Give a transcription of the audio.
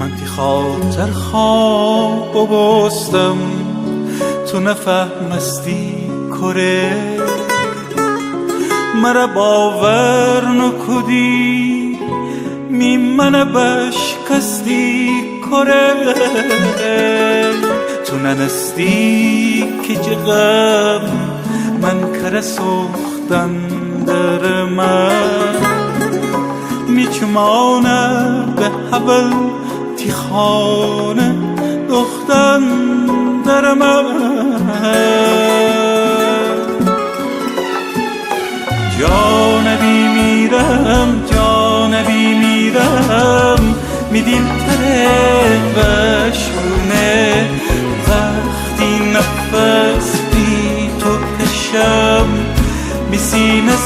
من تی خاطر خواب بستم تو نفهمستی کره مرا باور نکدی می من بشکستی کره تو ننستی که جغم من کره سوختن در من میچمانه به حبل تی خانه دختن در من جانبی میرم میدیم تره بشونه وقتی نفس بی تو کشم می سینه